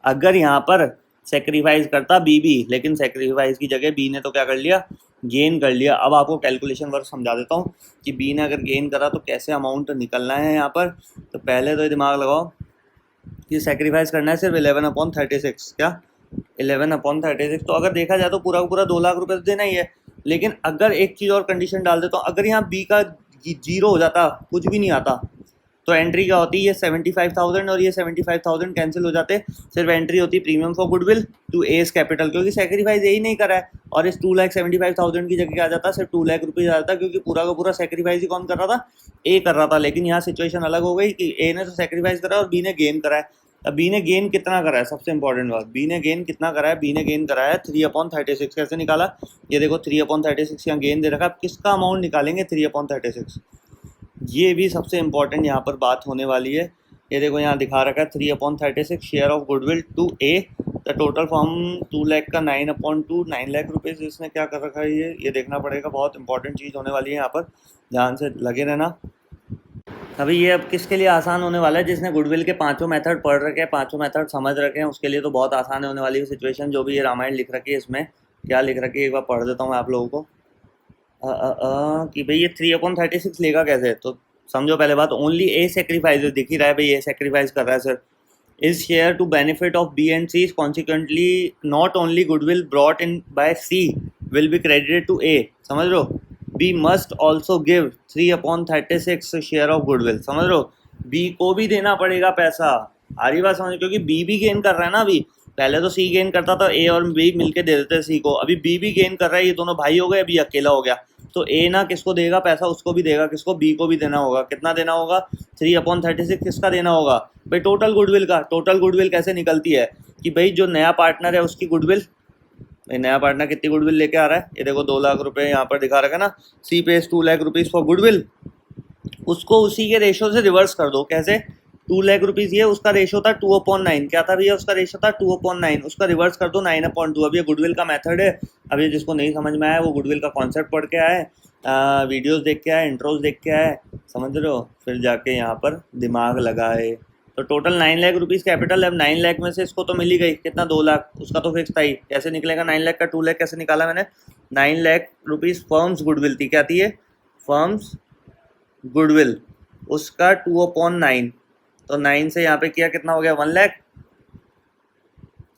अगर यहाँ पर सेक्रीफाइस करता बी, लेकिन सेक्रीफाइस की जगह बी ने तो क्या कर लिया, गेन कर लिया। अब आपको कैलकुलेशन वर्क समझा देता हूँ कि बी ने अगर गेन करा तो कैसे अमाउंट निकलना है यहाँ पर। तो पहले तो दिमाग लगाओ कि सेक्रीफाइस करना है सिर्फ 11/36, क्या 11/36। तो अगर देखा जाए तो पूरा का पूरा 2 लाख रुपए तो देना ही है। लेकिन अगर एक चीज़ और कंडीशन डाल देता हूँ, अगर यहाँ बी का 0 हो जाता, कुछ भी नहीं आता, तो एंट्री क्या होती है, ये 75,000 और ये 75,000 कैंसिल हो जाते, सिर्फ एंट्री होती premium for goodwill to S capital, क्योंकि सेक्रीफाइस यही नहीं करा है। और इस 2,75,000 की जगह आ जाता, सिर्फ 2 लाख रुपये आ जाता, क्योंकि पूरा का पूरा सेक्रीफाइस ही कौन कर रहा था, ए कर रहा था। लेकिन यहाँ सिचुएशन अलग हो गई कि ए ने तो सेक्रीफाइस करा और बी ने गेन करा है। अब बी ने गेन कितना करा है, सबसे इंपॉर्टेंट बात, बी ने गेन कितना करा है, बी ने गेन करा है 3/36। कैसे निकाला, ये देखो 3/36 यहाँ गेन दे रखा है। अब किसका अमाउंट निकालेंगे 3/36, ये भी सबसे इंपॉर्टेंट यहाँ पर बात होने वाली है। ये देखो यहाँ दिखा रखा है 3/36 share of goodwill to A, the total form 2 lakh का 9/2, 9 लाख रुपये इसने क्या कर रखा है, ये देखना पड़ेगा, बहुत इंपॉर्टेंट चीज़ होने वाली है यहाँ पर, ध्यान से लगे रहना। अभी ये अब किसके लिए आसान होने वाला है, जिसने गुडविल के 5 मेथड पढ़ रखे हैं, 5 मेथड समझ रखे हैं, उसके लिए तो बहुत आसान होने वाली है सिचुएशन। जो भी ये रामायण लिख रखी है, इसमें क्या लिख रखी है एक बार पढ़ देता हूँ मैं आप लोगों को। कि भाई ये 3/36 लेगा कैसे, तो समझो पहले बात, ओनली ए सेक्रीफाइस, दिख ही रहा है भाई ये सेक्रीफाइस कर रहा है sir, is share to benefit of B and C, consequently not only goodwill brought in by C will be credited to A, समझ लो, B must also give 3/36 share of goodwill, समझ लो, बी को भी देना पड़ेगा पैसा। आ रही बात समझ, क्योंकि बी भी गेन कर रहा है ना, अभी पहले तो सी गेन करता था, ए और बी मिलके दे देते सी को, अभी बी भी गेन कर रहा है, ये दोनों भाई हो गए, अभी अकेला हो गया, तो ए ना किसको देगा पैसा, उसको भी देगा, किसको, बी को भी देना होगा। कितना देना होगा, 3/36 किसका देना होगा भाई, टोटल गुडविल का। टोटल गुडविल कैसे निकलती है कि भाई जो नया पार्टनर है उसकी गुडविल, भाई नया पार्टनर कितनी गुडविल लेके आ रहा है, ये देखो 2 लाख रुपए यहाँ पर दिखा रखा है ना, C pays 2 lakh rupees for goodwill, उसको उसी के रेशो से रिवर्स कर दो। कैसे, 2 लाख रुपीज़ ये उसका रेशो था 2/9, क्या था भैया उसका रेशो था 2/9, उसका रिवर्स कर दो 9/2। अब ये गुडविल का मेथड है, अभी जिसको नहीं समझ में आया वो गुडविल का कॉन्सेप्ट पढ़ के आए, वीडियोस देख के आए, इंट्रोज देख के आए, समझ रहे हो, फिर जाके यहाँ पर दिमाग लगाए। तो टोटल 9 लाख रुपीज़ कैपिटल है। अब 9 लाख में से इसको तो मिल ही गई, कितना 2 लाख, उसका तो फिक्स था ही, कैसे निकलेगा 9 लाख का 2 लाख कैसे निकाला मैंने, 9 लाख रुपीज़ फर्म्स गुडविल थी, क्या थी ये, फर्म्स गुडविल, उसका 2/9, तो 9 से यहाँ पे किया कितना हो गया 1 लाख,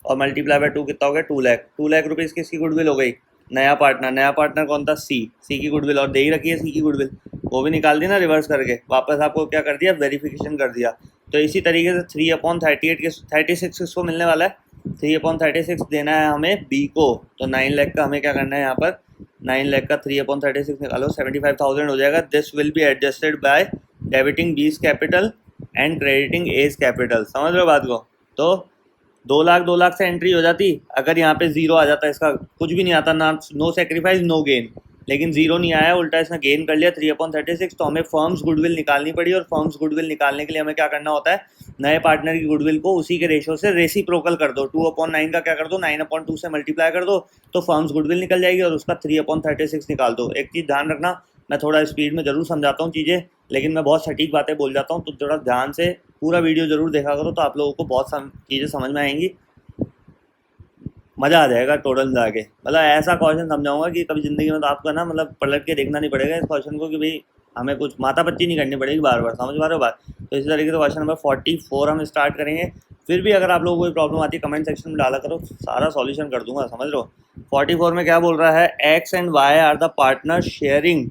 और मल्टीप्लाई बाय 2 कितना हो गया 2 लाख। 2 लाख रुपीज़ किसकी गुडविल हो गई, नया पार्टनर कौन था, सी की गुडविल, और दे ही रखी है सी की गुडविल, वो भी निकाल दी ना रिवर्स करके, वापस आपको क्या कर दिया, वेरिफिकेशन कर दिया। तो इसी तरीके से 3/38 के 36 किसको मिलने वाला है, 3/36 देना है हमें बी को। तो 9 लाख का हमें क्या करना है यहाँ पर, 9 लाख का 3/36 निकालो, 75,000 हो जाएगा। This will be adjusted by debiting B's capital and crediting A's capital, समझ रहे हो बात को। तो 2 लाख से एंट्री हो जाती, अगर यहाँ पे जीरो आ जाता, इसका कुछ भी नहीं आता ना, नो सेक्रीफाइस नो गेन, लेकिन जीरो नहीं आया, उल्टा इसने गेन कर लिया 3/36, तो हमें फर्म्स गुडविल निकालनी पड़ी, और फर्म्स गुडविल निकालने के लिए हमें क्या करना होता है, नए पार्टनर की गुडविल को उसी के रेशो से रेसिप्रोकल कर दो, 2/9 का क्या कर दो 9/2 से मल्टीप्लाई कर दो, तो फर्म्स गुडविल निकल जाएगी, और उसका 3/36 निकाल दो। एक चीज़ ध्यान रखना, मैं थोड़ा स्पीड में ज़रूर समझाता हूँ चीज़ें, लेकिन मैं बहुत सटीक बातें बोल जाता हूँ, तो थोड़ा ध्यान से पूरा वीडियो ज़रूर देखा करो, तो आप लोगों को बहुत चीज़ें समझ में आएंगी, मज़ा आ जाएगा टोटल मिला के। मतलब ऐसा क्वेश्चन समझाऊंगा कि कभी ज़िंदगी में तो आपको ना मतलब पलट के देखना नहीं पड़ेगा इस क्वेश्चन को, कि भाई हमें कुछ माथापच्ची नहीं करनी पड़ेगी बार बार, समझ पा रहे हो बात। तो इसी तरीके से क्वेश्चन नंबर 44 हम स्टार्ट करेंगे। फिर भी अगर आप लोगों को कोई प्रॉब्लम आती है कमेंट सेक्शन में डाला करो, सारा सॉल्यूशन कर दूंगा, समझ लो। 44 में क्या बोल रहा है, X and Y are the partner sharing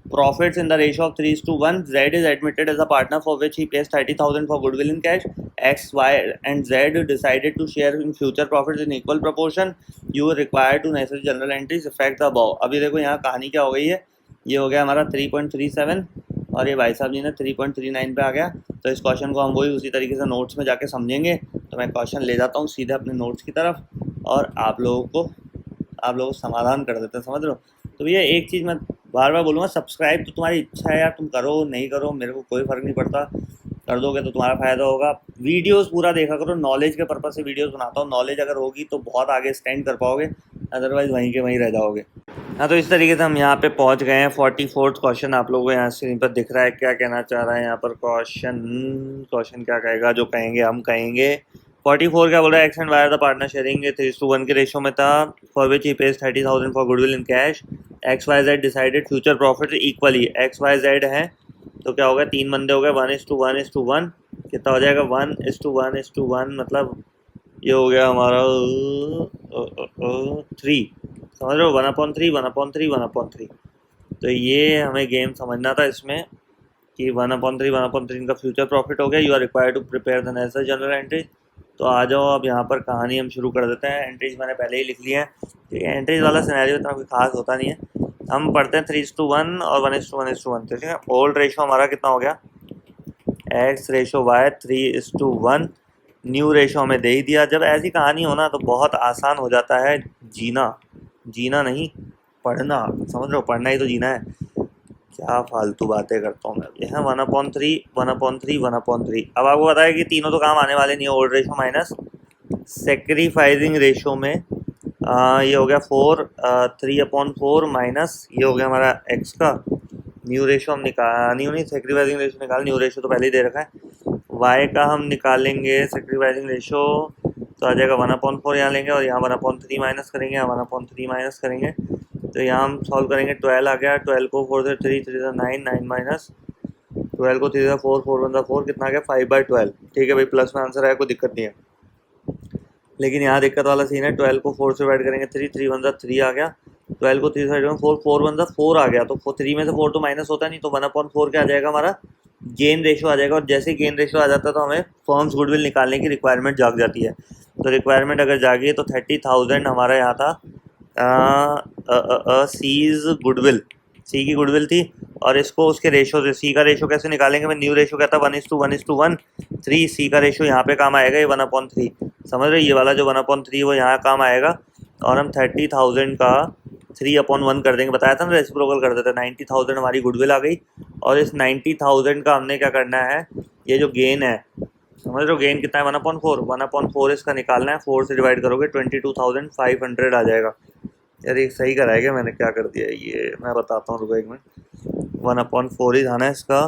profits in the ratio of 3:1. Z is admitted as a partner for which he pays 30,000 for goodwill in cash. X, Y and Z decided to share in future profits in equal proportion. You are required to necessary journal entries affect the above. अभी देखो यहाँ कहानी क्या हो गई है, ये हो गया हमारा 3.37 और ये भाई साहब जी ने 3.39 पे आ गया। तो इस क्वेश्चन को हम वही उसी तरीके से नोट्स में जाके समझेंगे। तो मैं क्वेश्चन ले जाता हूँ सीधे अपने नोट्स की तरफ, और आप लोगों को समाधान कर देते हैं, समझ लो। तो भैया एक चीज़ मैं बार बार बोलूँगा, सब्सक्राइब तो तुम्हारी इच्छा है यार, तुम करो नहीं करो मेरे को कोई फ़र्क नहीं पड़ता, कर दोगे तो तुम्हारा फ़ायदा होगा। वीडियोस पूरा देखा करो, नॉलेज के पर्पज़ से वीडियोस बनाता हूँ, नॉलेज अगर होगी तो बहुत आगे स्टैंड कर पाओगे, अदरवाइज़ वहीं के वहीं रह जाओगे। हाँ, तो इस तरीके से हम यहाँ पे पहुँच गए हैं। 44 क्वेश्चन आप लोगों को यहाँ स्क्रीन पर दिख रहा है, क्या कहना चाह रहा है यहाँ पर क्वेश्चन क्या कहेगा, जो कहेंगे हम कहेंगे। 44 क्या बोल रहा है, X and Y are the partner sharing 3:1 के रेशो में था, for which he pays 30,000 for goodwill in cash. X Y Z decided future profit equally, X Y Z है तो क्या हो गया, 3 बंदे हो गए, 1:1:1, कितना हो जाएगा 1:1:1, मतलब ये हो गया हमारा 3, समझ रहे हो, 1/3 1/3 1/3। तो ये हमें गेम समझना था इसमें कि 1/3 1/3 इनका फ्यूचर प्रॉफिट हो गया। You are required to prepare the necessary journal entry. तो आ जाओ अब यहाँ पर कहानी हम शुरू कर देते हैं। एंट्रीज मैंने पहले ही लिख लिया है, ठीक है। एंट्रीज वाला सिनेरियो इतना कोई खास होता नहीं है। हम पढ़ते हैं 3:1 और 1:1:1, ठीक है। ओल्ड रेशो हमारा कितना हो गया, X ratio Y 3:1, new ratio हमें दे ही दिया। जब ऐसी कहानी हो ना तो बहुत आसान हो जाता है जीना, जीना नहीं पढ़ना, समझ लो, पढ़ना ही तो जीना है। क्या फालतू बातें करता हूँ मैं। यहाँ 1/3 1/3 1/3। अब आपको पता है कि तीनों तो काम आने वाले नहीं है। Old ratio minus sacrificing ratio में ये हो गया 4, 3/4 माइनस ये हो गया हमारा एक्स का। न्यू रेशो हम न्यू नहीं सेक्रीफाइजिंग रेशो निकाल, न्यू रेशो तो पहले ही दे रखा है। वाई का हम निकालेंगे सेक्रीफाइजिंग रेशो, तो आ जाएगा 1/4 यहाँ लेंगे, और यहाँ 1/3 माइनस करेंगे, यहाँ 1/3 माइनस करेंगे। तो यहाँ हम सॉल्व करेंगे, 12 आ गया, 12 को 4 से 3 3 9 9 माइनस 12 को 3 से 4 4 1 4, कितना आ गया 5/12, ठीक है भाई, प्लस में आंसर है, कोई दिक्कत नहीं है। लेकिन यहाँ दिक्कत वाला सीन है, 12 को 4 से डिवाइड करेंगे 3 3 1 3 आ गया, 12 को 3 से डिवाइड 4 4 1 4 आ गया, तो 3 में से 4 तो माइनस होता नहीं, तो 1/4 क्या आ जाएगा हमारा गेन रेशो आ जाएगा। और जैसे गेन रेशो आ जाता है तो हमें फर्म्स गुडविल निकालने की रिक्वायरमेंट जाग जाती है। तो रिक्वायरमेंट अगर जागी है तो 30,000 हमारा यहाँ था सीज गुडविल, सी की गुडविल थी, और इसको उसके रेशो से, सी का रेशो कैसे निकालेंगे, मैं न्यू रेशो कहता 1:1:1 3, सी का रेशो यहाँ पे काम आएगा, ये 1/3, समझ रहे, ये वाला जो 1/3 वो यहाँ काम आएगा। और हम 30,000 का 3/1 कर देंगे, बताया था ना रेसिप्रोकल कर देते, 90,000 हमारी गुडविल आ गई। और इस 90,000 का हमने क्या करना है, ये जो गेन है, समझ रहे हो, गेन कितना है 1/4 इसका निकालना है, 4 से डिवाइड करोगे 22,500 आ जाएगा। यार ये सही कराया क्या मैंने, क्या कर दिया ये मैं बताता हूँ, रुको एक मिनट। 1/4 ही था ना इसका।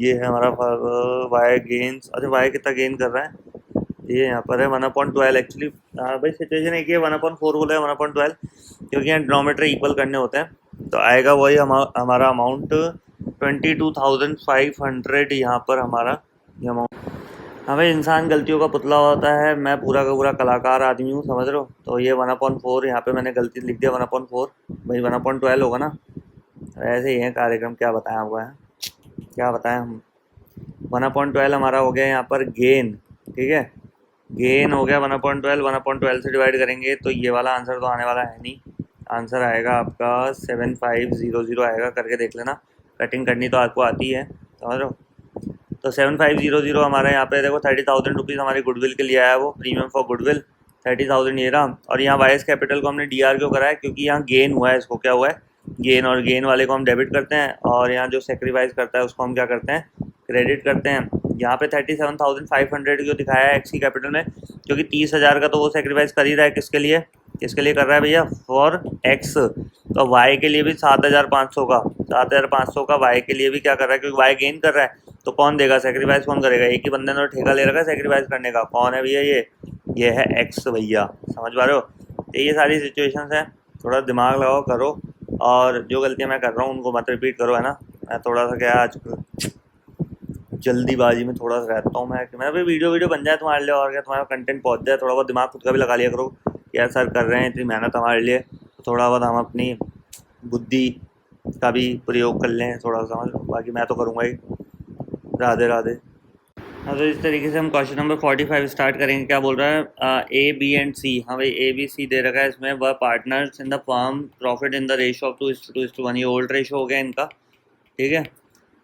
ये है हमारा वाई गेन्स। अच्छा वाई कितना गेन कर रहा है, ये यहाँ पर है 1/12 एक्चुअली। भाई सिचुएशन एक ही है, 1/4 बोला है 1/12, क्योंकि यहाँ डिनोमिनेटर इक्वल करने होते हैं। तो आएगा वही हमारा अमाउंट 22,500 यहाँ पर हमारा ये अमाउंट। हाँ भाई, इंसान गलतियों का पुतला होता है, मैं पूरा का पूरा कलाकार आदमी हूँ, समझ रहे हो। तो ये 1/4 यहाँ पे मैंने गलती लिख दिया 1/4, भाई 1/12 होगा ना। ऐसे ही है कार्यक्रम, क्या बताएं आपको है, क्या बताएं हम। 1/12 हमारा हो गया यहाँ पर गेन, ठीक है। गेन हो गया 1/12, 1/12 से डिवाइड करेंगे तो ये वाला आंसर तो आने वाला है नहीं। आंसर आएगा आपका 7500 आएगा, करके देख लेना। कटिंग करनी तो आपको आती है, समझ रहे हो। तो 7500 हमारे यहाँ पे देखो 30,000 रुपीज़ हमारी गुडविल के लिए आया, वो प्रीमियम फॉर गुडविल 30,000 ये रहा। और यहाँ वाइस कैपिटल को हमने डी आर क्यों करा है, क्योंकि यहाँ गेन हुआ है, इसको क्या हुआ है, गेन। और गेन वाले को हम डेबिट करते हैं, और यहाँ जो सेक्रीफाइस करता है उसको हम क्या करते हैं, क्रेडिट करते हैं। यहाँ पे 37,500 क्यों दिखाया है एक्सी कैपिटल में, क्योंकि 30,000 का तो वो सेक्रीफाइस कर ही रहा है, किसके लिए कर रहा है भैया, फॉर एक्स। तो वाई के लिए भी 7,500 का, 7,500 का वाई के लिए भी क्या कर रहा है, क्योंकि वाई गेन कर रहा है। तो कौन देगा सेक्रीफाइस, कौन करेगा, एक ही बंदे ने ठेका ले रखा है सेक्रीफाइस करने का, कौन है भैया, ये है एक्स भैया, समझ पा रहे हो। तो ये सारी सिचुएशंस हैं, थोड़ा दिमाग लगाओ करो, और जो गलतियाँ मैं कर रहा हूँ उनको मत रिपीट करो, है ना। मैं थोड़ा सा क्या आजकल जल्दीबाजी में थोड़ा सा रहता हूँ मैं, कि मैं भी वीडियो बन जाए तुम्हारे लिए, और क्या तुम्हारा कंटेंट पहुँच जाए, थोड़ा बहुत दिमाग खुद का भी लगा लिया करो कि यार सर कर रहे हैं इतनी मेहनत हमारे लिए, तो थोड़ा बहुत हम अपनी बुद्धि का भी प्रयोग कर लें थोड़ा सा, बाकी मैं तो करूँगा ही। राधे राधे। हाँ, तो इस तरीके से हम क्वेश्चन नंबर 45 स्टार्ट करेंगे। क्या बोल रहा है, ए बी एंड सी। हाँ भाई, ए बी सी दे रखा है इसमें, वह partners in the firm, profit in the ratio of 2:1। ये ओल्ड रेशो हो गया इनका, ठीक है।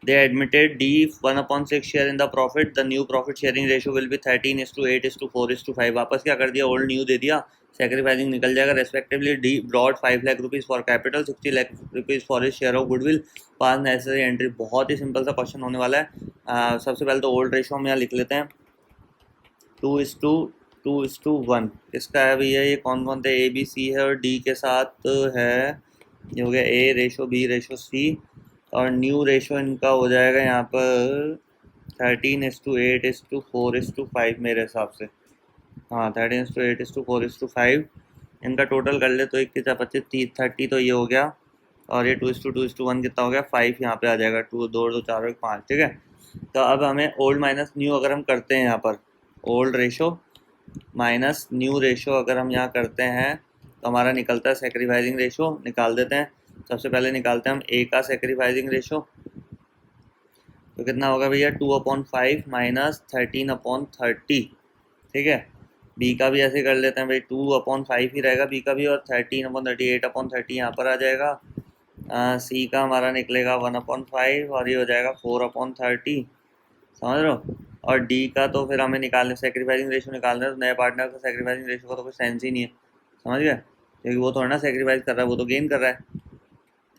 They admitted D 1/6 share in the profit. The new profit sharing ratio will be 13:8:4:5। वापस क्या कर दिया, ओल्ड न्यू दे दिया, सेक्रीफाइसिंग निकल जाएगा। Respectively D brought 5 lakh rupees for capital, 60 lakh rupees for his share of goodwill, pass necessary entry. बहुत ही सिंपल सा क्वेश्चन होने वाला है। सबसे पहले तो ओल्ड रेशो हम यहाँ लिख लेते हैं, 2:1 इसका है भैया। ये कौन कौन थे, ए बी सी है, और डी के साथ है, ये हो गया ए रेशो बी रेशो सी, और न्यू रेशो इनका हो जाएगा यहाँ पर 13:8:4:5 मेरे हिसाब से। हाँ, 13:8:4:5 इनका टोटल कर ले तो 21 30 तो ये हो गया, और ये 2:2:1 कितना हो गया, 5 यहाँ पे आ जाएगा, 2 2 2 4 5, ठीक है। तो अब हमें ओल्ड माइनस न्यू अगर हम करते हैं यहाँ पर, old ratio minus new ratio अगर हम यहाँ करते हैं तो हमारा निकलता है सेक्रीफाइसिंग रेशो, निकाल देते हैं। सबसे पहले निकालते हैं हम ए का सेक्रीफाइसिंग रेशो, तो कितना होगा भैया, 2/5 माइनस 13/30, ठीक है। बी का भी ऐसे कर लेते हैं भाई, 2/5 ही रहेगा बी का भी, और 13/30 8/30 यहाँ पर आ जाएगा। सी का हमारा निकलेगा 1/5, और ये हो जाएगा 4/30, समझ रहे हो। और डी का तो फिर हमें निकालने, सेक्रीफाइसिंग रेशो निकालना है, तो नए पार्टनर का सेक्रीफाइसिंग रेशो का तो कोई सेंस ही नहीं है, समझ गए, क्योंकि वो थोड़ा ना सेक्रीफाइस कर रहा है, वो तो गेन कर रहा है।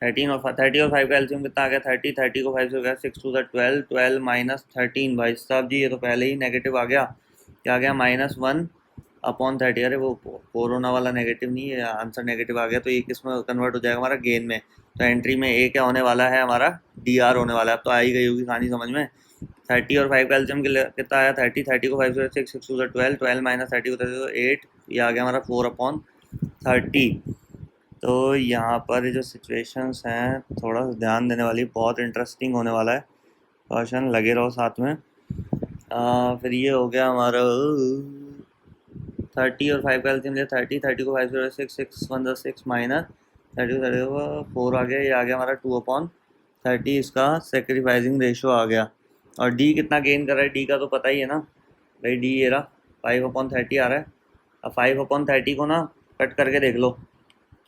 30 और 5 का एलसीएम कितना आ गया, 30 को 5 से हो गया 6 2 12 माइनस 13, भाई साहब जी ये तो पहले ही नेगेटिव आ गया, क्या आ गया, -1/30। अरे वो कोरोना वाला नेगेटिव नहीं है, आंसर नेगेटिव आ गया, तो ये किस में कन्वर्ट हो जाएगा हमारा, गेन में। तो एंट्री में ए क्या होने वाला है हमारा, डी आर होने वाला है। अब तो आ ही गई होगी कहानी समझ में। 30 और 5 का एलसीएम कितना आया, 30 को 5 से 6 2 12 12 माइनस 30 को 8, ये आ गया हमारा 4/30। तो यहाँ पर जो सिचुएशंस हैं थोड़ा सा ध्यान देने वाली, बहुत इंटरेस्टिंग होने वाला है क्वेश्चन, लगे रहो साथ में। फिर ये हो गया हमारा 30 और 5 का एलसीएम लिया, 30 को 5 से 6 6 1 6 माइनस 30 को 4 आ गया, ये आ गया हमारा 2/30, इसका सेक्रीफाइसिंग रेशो आ गया। और डी कितना गेन कर रहा है, डी का तो पता ही है ना भाई, डी ये रहा 5/30 आ रहा है। अब 5/30 को ना कट करके देख लो,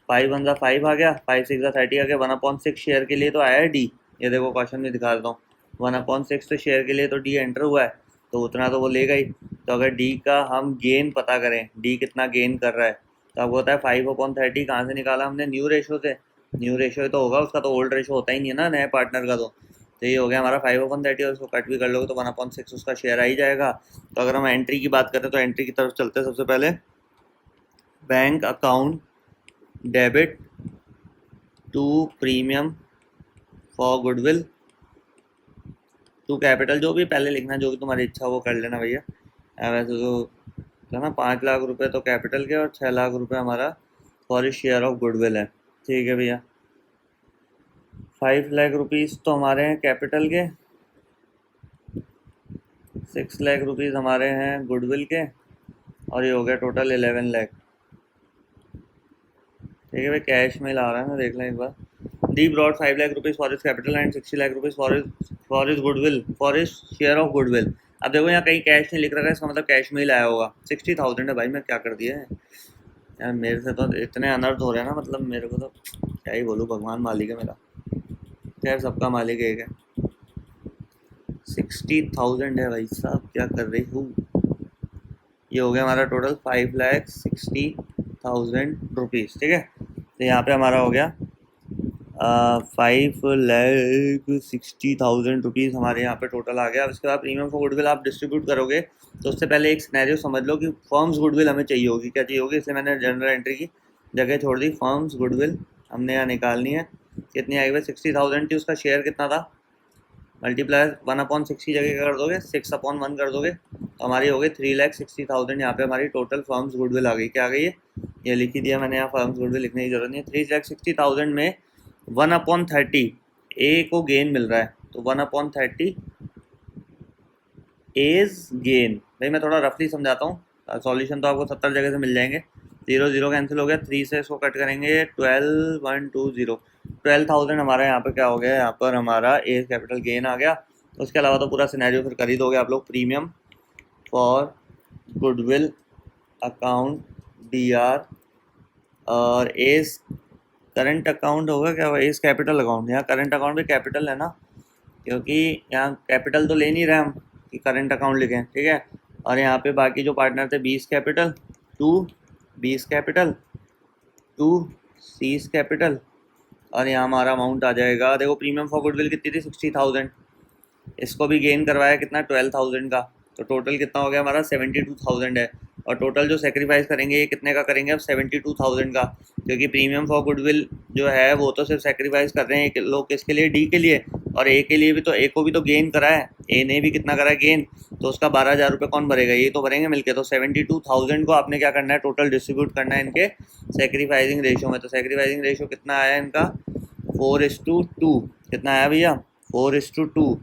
5 1 5 आ गया, 5 6 30 आ गया, 1/6 शेयर के लिए तो आया है डी। ये देखो क्वेश्चन में दिखा देता हूँ, 1/6 तो शेयर के लिए तो डी एंटर हुआ है, तो उतना तो वो लेगा ही। तो अगर डी का हम गेन पता करें, डी कितना गेन कर रहा है, तो आपको होता है 5/30 कहाँ से निकाला हमने, न्यू रेशो से। न्यू रेशो तो होगा उसका, तो ओल्ड रेशो होता ही नहीं है ना नए पार्टनर का। तो ये हो गया हमारा 5/30, और उसको कट भी कर लोगे तो 1/6 उसका शेयर आ ही जाएगा। तो अगर हम एंट्री की बात करें तो एंट्री की तरफ चलते हैं। सबसे पहले bank account debit to premium for goodwill to capital, जो भी पहले लिखना, जो भी तुम्हारी इच्छा हो वो कर लेना भैया। वैसे तो है ना 5 लाख रुपए तो कैपिटल के और 6 लाख रुपए हमारा फॉर शेयर ऑफ गुडविल है। ठीक है भैया, 5 लाख रुपीज़ तो हमारे हैं कैपिटल के, 6 लाख रुपीज़ हमारे हैं गुडविल के, और ये हो गया टोटल 11 लाख। ठीक है भाई, कैश में ला रहा है ना, देख लें एक बार। D brought 5 lakh rupees for his capital and 60 lakh rupees for his goodwill, for his share of goodwill. अब देखो यहाँ कहीं कैश नहीं लिख रखा है, इसका मतलब कैश में ही लाया होगा। 60,000 है भाई, मैं क्या कर दिया है यार, मेरे से तो इतने अनर्थ हो रहे हैं ना, मतलब मेरे को तो क्या ही बोलूँ, भगवान मालिक है मेरा। खैर सबका मालिक एक है। 60,000 है भाई साहब, क्या कर रही हूँ। ये हो गया हमारा टोटल 5,60,000 रुपीज़। ठीक है, तो यहाँ पे हमारा हो गया 5,60,000 रुपीज़ हमारे यहाँ पे टोटल आ गया। अब इसके बाद प्रीमियम फॉर गुडविल आप डिस्ट्रीब्यूट करोगे तो उससे पहले एक सिनेरियो समझ लो कि फर्म्स गुडविल हमें चाहिए होगी। क्या चाहिए होगी, इसलिए मैंने जनरल एंट्री की जगह छोड़ दी, फर्म्स गुडविल हमने यहाँ निकालनी है। कितनी आई भाई, 60,000 थी, उसका शेयर कितना था, मल्टीप्लाई 1/6 की जगह क्या कर दोगे, 6/1 कर दोगे, तो हमारी हो गई 3,60,000। यहाँ पे हमारी टोटल फर्म्स गुडविल आ गई। क्या आ गई है, ये लिख ही दिया मैंने, यहाँ फर्म्स गुडविल लिखने की जरूरत नहीं है। 3,60,000 में 1/30 ए को गेन मिल रहा है, तो 1/30 इज गेन। भाई मैं थोड़ा रफली समझाता हूँ, सॉल्यूशन तो आपको 70 जगह से मिल जाएंगे। 0 0 कैंसिल हो गया, 3 से इसको कट करेंगे, 12,120 12,000 हमारा यहाँ पे क्या हो गया, यहाँ पर हमारा ए कैपिटल गेन आ गया। उसके अलावा तो पूरा सिनेरियो फिर कर ही दोगे आप लोग। Premium for goodwill account DR और एस करंट अकाउंट होगा क्या, एस कैपिटल अकाउंट। यहाँ करंट अकाउंट भी कैपिटल है ना, क्योंकि यहाँ कैपिटल तो ले नहीं रहे हम कि करंट अकाउंट लिखें। ठीक है, और यहाँ पे बाकी जो पार्टनर थे 20 capital to 20 capital to C's capital, और यहाँ हमारा अमाउंट आ जाएगा। देखो प्रीमियम फॉर गुडविल कितनी थी, 60,000, इसको भी गेन करवाया कितना, 12,000 का, तो टोटल कितना हो गया हमारा 72,000 है। और टोटल जो सेक्रीफाइस करेंगे ये कितने का करेंगे अब, 72,000 का, क्योंकि प्रीमियम फॉर गुडविल जो है वो तो सिर्फ सेक्रीफाइस कर रहे हैं लोग, किसके लिए, डी के लिए, और ए के लिए भी, तो ए को भी तो गेन करा है, ए ने भी कितना करा है, गेन, तो उसका 12,000 रुपये कौन भरेगा, ये तो भरेंगे मिलके। तो 72,000 को आपने क्या करना है, टोटल डिस्ट्रीब्यूट करना है इनके सेक्रीफाइसिंग रेशो में। तो सेक्रीफाइसिंग रेशो कितना आया इनका, 4:2। कितना आया भैया, 4:2।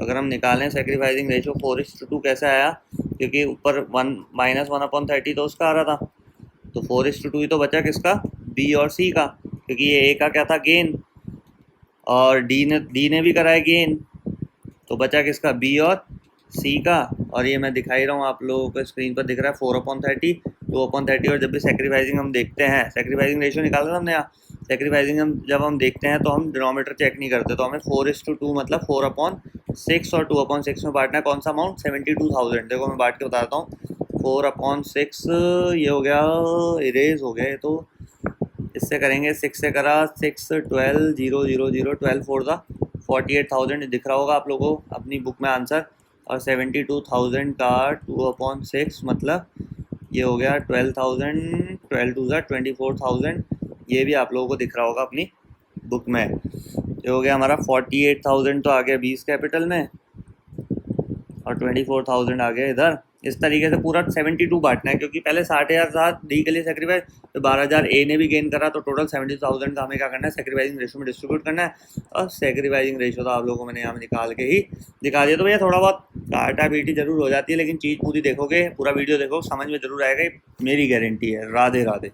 अगर हम निकालें सेक्रीफाइसिंग रेशो 4:2 कैसे आया, क्योंकि ऊपर 1 -1/30 तो उसका आ रहा था, तो 4:2 ही तो बचा किसका, बी और सी का, क्योंकि ये ए का क्या था, गेन, और डी ने भी करा है गेन, तो बचा किसका, बी और सी का। और ये मैं दिखाई रहा हूँ आप लोगों को, स्क्रीन पर दिख रहा है 4/30, 2/30। और जब भी सेक्रीफाइसिंग हम देखते हैं, सेक्रीफाइसिंग रेशियो निकाल रहे हैं हमने यहाँ, सेक्रीफाइसिंग जब हम देखते हैं तो हम डिनोमीटर चेक नहीं करते, तो हमें 4:2 मतलब 4/6 और 2/6 में बांटना है। कौन सा अमाउंट, 72,000। देखो मैं बांट के बताता हूँ, 4/6 ये हो गया, इरेज हो गया ये तो, इससे करेंगे 6 से करा, 6 12 0 0 0 12 4 दा 48,000 दिख रहा होगा आप लोगों को अपनी बुक में आंसर। और 72,000 का 2/6 मतलब ये हो गया 12,000, 12 2 24,000, ये भी आप लोगों को दिख रहा होगा अपनी बुक में। ये हो गया हमारा 48,000 तो आ गया 20 कैपिटल में, और 24,000 आ गया इधर। इस तरीके से पूरा 72 बांटना है, क्योंकि पहले 60,000 था डी के लिए सेक्रीफाइस, तो 12,000 ए ने भी गेन करा, तो टोटल 70,000 का हमें क्या करना है, सेक्रीफाइसिंग रेशो में डिस्ट्रीब्यूट करना है। और सेक्रीफाइसिंग रेशो तो आप लोगों को मैंने यहाँ निकाल के ही दिखा दिया। तो भैया थोड़ा बहुत काटा पीटी जरूर हो जाती है, लेकिन चीज़ पूरी देखोगे, पूरा वीडियो देखो, समझ में जरूर आएगा, मेरी गारंटी है। राधे राधे।